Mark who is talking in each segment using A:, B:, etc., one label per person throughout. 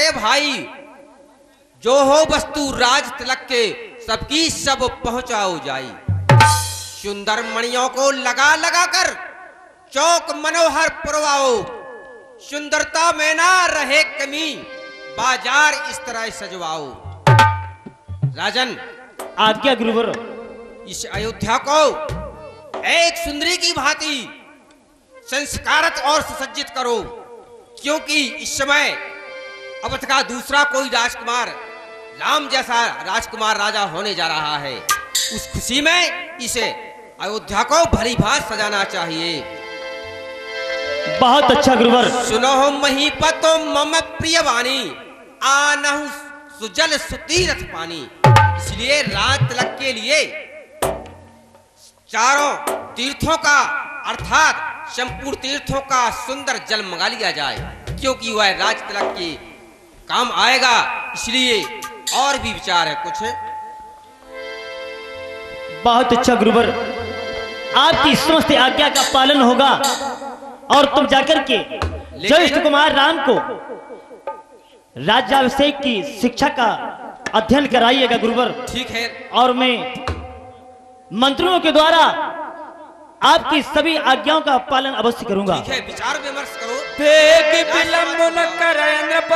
A: बड़े भाई, जो हो वस्तु राज तिलक के सबकी सब पहुंचाओ जाई। सुंदर मणियों को लगा लगा कर चौक मनोहर पुरवाओ। सुंदरता में ना रहे कमी, बाजार इस तरह सजवाओ। राजन,
B: आज्ञा गुरुवर।
A: इस अयोध्या को एक सुंदरी की भांति संस्कारत और सुसज्जित करो, क्योंकि इस समय अवध का दूसरा कोई राजकुमार राम जैसा राजकुमार राजा होने जा रहा है। उस खुशी में इसे अयोध्या को भली भांति सजाना चाहिए।
B: बहुत अच्छा गुरुवर।
A: सुनो महीपतो मम प्रिय वाणी, आनहु सुजल सुतीरथ पानी। इसलिए राज तिलक के लिए चारों तीर्थों का अर्थात संपूर्ण तीर्थों का सुंदर जल मंगा लिया जाए, क्योंकि वह राज तिलक के काम आएगा। इसलिए और भी विचार है कुछ।
B: बहुत अच्छा गुरुवर, आपकी समस्त आज्ञा का पालन होगा और तुम जाकर के ज्येष्ठ कुमार राम को राज्याभिषेक की शिक्षा का अध्ययन कराइएगा गुरुवर।
A: ठीक है।
B: और मैं मंत्रियों के द्वारा आपकी सभी आज्ञाओं का पालन अवश्य करूंगा।
A: ठीक है, विचार विमर्श करो।
C: वेग विलंब न करे नृप,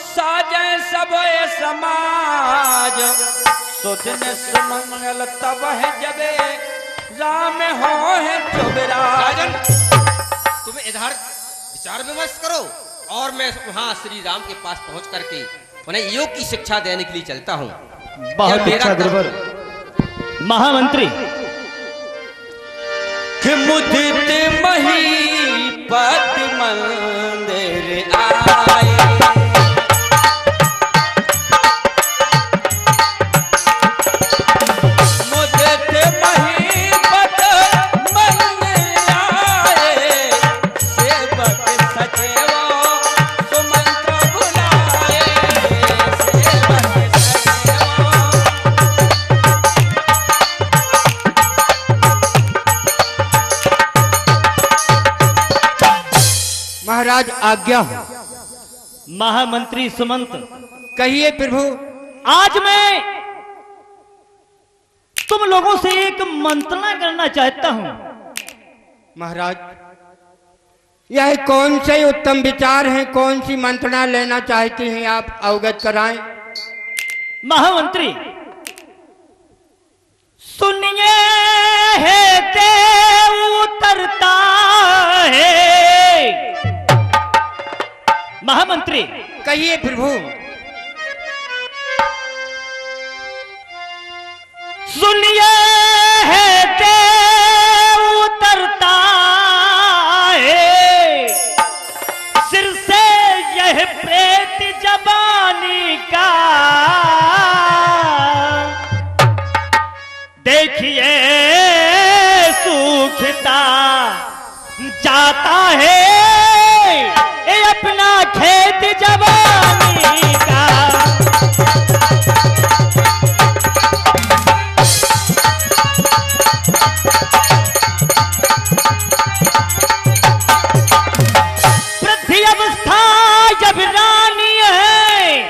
C: साजय सब समाज। सुदिन सुमंगल तब है जबे, राम हो है चुबराज।
A: राजन, तुम इधर विचार विमर्श करो और मैं वहां श्री राम के पास पहुंच करके उन्हें योग की शिक्षा देने के लिए चलता हूं।
B: बहुत अच्छा गुरुवर। महामंत्री,
C: मुदित महीपत मंदिर आए। मुदित महीपत मंदिर आए, सेवक सचेवा सुमंत्र बुलाए। सेवक सचेवा।
D: महाराज आज्ञा हो।
B: महामंत्री सुमंत,
D: कहिए प्रभु।
B: आज मैं तुम लोगों से एक मंत्रणा करना चाहता हूं।
D: महाराज, यह कौन से उत्तम विचार हैं, कौन सी मंत्रणा लेना चाहती हैं आप, अवगत कराएं।
B: महामंत्री सुनिए, है देव उतरता है। महामंत्री,
D: कहिए प्रभु।
B: सुनिए, है देव उतरता है। सिर से यह प्रेत जबानी का, देखिए सूखता जाता है ये अपना खेत जवानी का। वृद्धि अवस्था जब रानी है,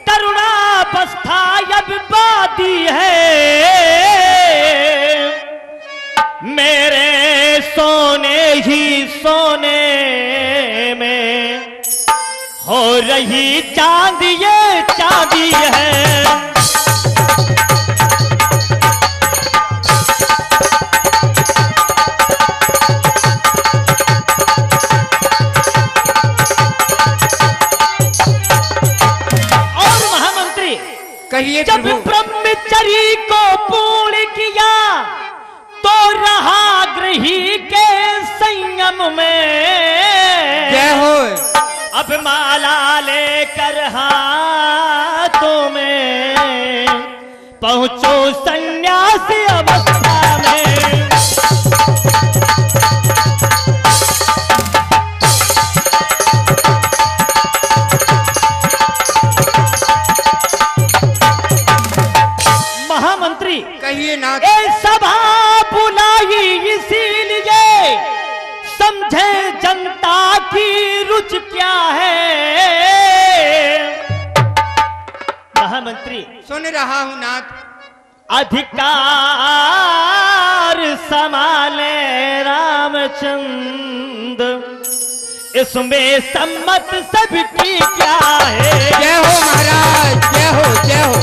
B: तरुणावस्था जब बादी है। मेरे सोने ही सोने में हो रही चांद, ये चांदी है। और महामंत्री,
D: कहिए
B: जब
D: प्रभु।
B: ब्रह्मचरी को पूर्ण किया तो रहा गृही के संयम में।
D: जय हो।
B: अब माला लेकर हाथों में पहुंचो संन्यास अवस्था में। महामंत्री,
D: कहिए ना।
B: ए सभा बुलाई इसीलिए, समझे जनता की रुचि क्या है। महामंत्री।
D: सुन रहा हूं नाथ।
B: अधिकार संभाले रामचंद्र, इसमें सम्मत सबकी क्या है।
D: जय हो महाराज, जय हो जय हो।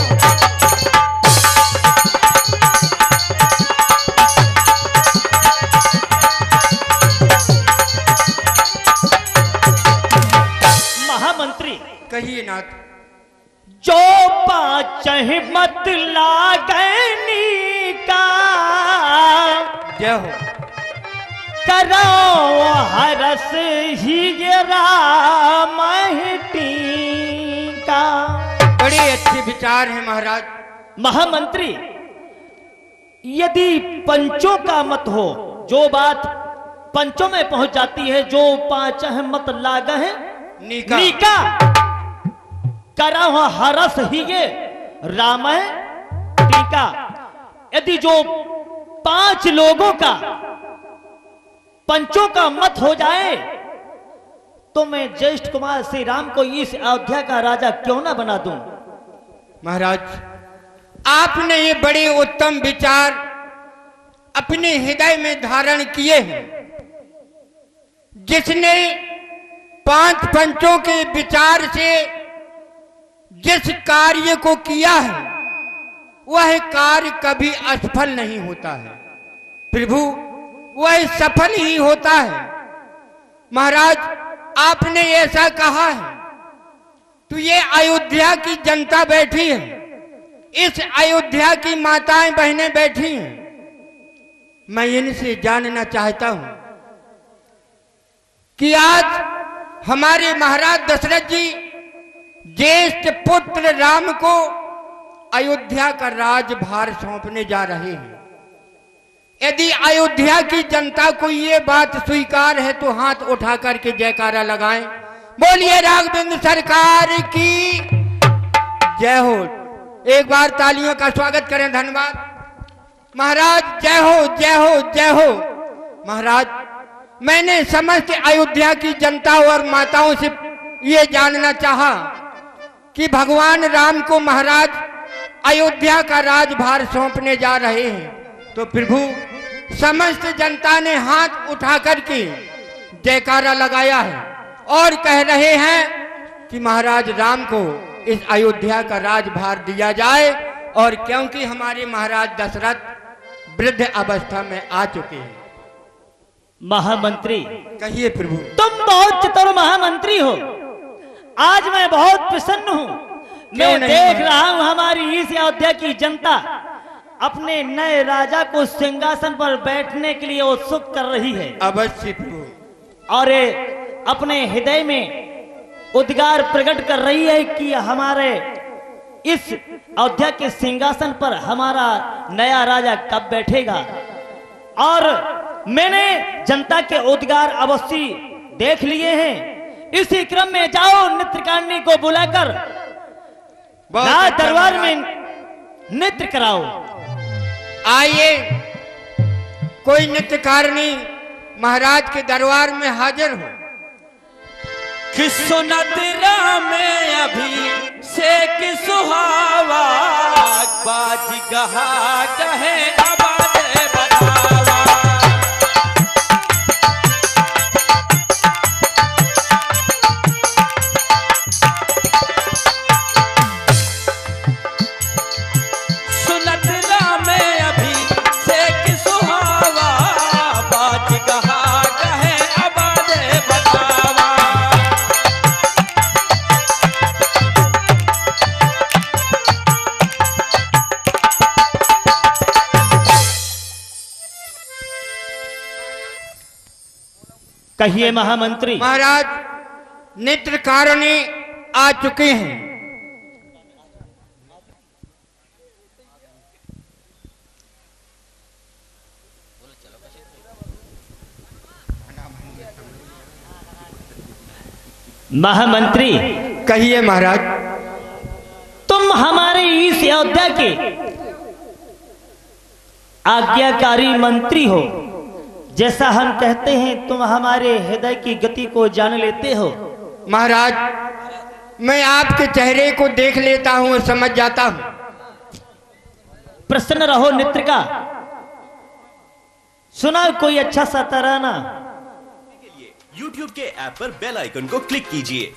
B: महामंत्री
D: कहिए नाथ।
B: जो पाँच मत लागनी का,
D: जय हो।
B: करो हरस ही राम का।
D: बड़े अच्छे विचार हैं महाराज।
B: महामंत्री, यदि पंचों का मत हो, जो बात पंचों में पहुंच जाती है, जो पांच मत लागे हैं
D: नीका,
B: नीका करा हरस ही ये राम टीका। यदि जो पांच लोगों का पंचों का मत हो जाए, तो मैं ज्येष्ठ कुमार श्री राम को इस अयोध्या का राजा क्यों ना बना दूं।
D: महाराज, आपने ये बड़े उत्तम विचार अपने हृदय में धारण किए हैं। जिसने पांच पंचों के विचार से जिस कार्य को किया है, वह कार्य कभी असफल नहीं होता है प्रभु, वह सफल ही होता है। महाराज, आपने ऐसा कहा है, तो ये अयोध्या की जनता बैठी है, इस अयोध्या की माताएं बहनें बैठी हैं। मैं इनसे जानना चाहता हूं कि आज हमारे महाराज दशरथ जी ज्येष्ठ पुत्र राम को अयोध्या का राजभार सौंपने जा रहे हैं। यदि अयोध्या की जनता को ये बात स्वीकार है, तो हाथ उठा करके जयकारा लगाएं। बोलिए राघवेंद्र सरकार की जय हो। एक बार तालियों का स्वागत करें। धन्यवाद महाराज। जय हो जय हो जय हो। महाराज, मैंने समस्त अयोध्या की जनता और माताओं से ये जानना चाहा कि भगवान राम को महाराज अयोध्या का राजभार सौंपने जा रहे हैं, तो प्रभु समस्त जनता ने हाथ उठा करके जयकारा लगाया है और कह रहे हैं कि महाराज राम को इस अयोध्या का राजभार दिया जाए। और क्योंकि हमारे महाराज दशरथ वृद्ध अवस्था में आ चुके हैं।
B: महामंत्री,
D: कहिए प्रभु।
B: तुम बहुत चतुर महामंत्री हो। आज मैं बहुत प्रसन्न हूँ। मैं देख रहा हूँ हमारी इस अयोध्या की जनता अपने नए राजा को सिंहासन पर बैठने के लिए उत्सुक कर रही है।
D: अवश्य प्रभु।
B: और अपने हृदय में उद्गार प्रकट कर रही है कि हमारे इस अयोध्या के सिंहासन पर हमारा नया राजा कब बैठेगा। और मैंने जनता के उद्गार अवश्य देख लिए हैं। इसी क्रम में जाओ नृत्यकारिणी को बुलाकर राज दरबार में नृत्य कराओ।
D: आइए, कोई नृत्यकारिणी महाराज के दरबार में हाजिर हो।
C: कि सुनत राम अभी से कि सुहावा, बाज गहा कहे आबाद बतावा। सुनत राम अभी से कि सुहावा, बाज गहा कहे आबाद बतावा।
B: कहिए महामंत्री।
D: महाराज, नृत्यकारिणी आ चुके हैं।
B: महामंत्री,
D: कहिए महाराज।
B: तुम हमारे इस अयोध्या के आज्ञाकारी मंत्री हो। जैसा हम कहते हैं तुम हमारे हृदय की गति को जान लेते हो।
D: महाराज, मैं आपके चेहरे को देख लेता हूं और समझ जाता हूं।
B: प्रसन्न रहो नेत्रिका, सुना कोई अच्छा सा तराना।
E: YouTube के ऐप पर बेल आइकन को क्लिक कीजिए।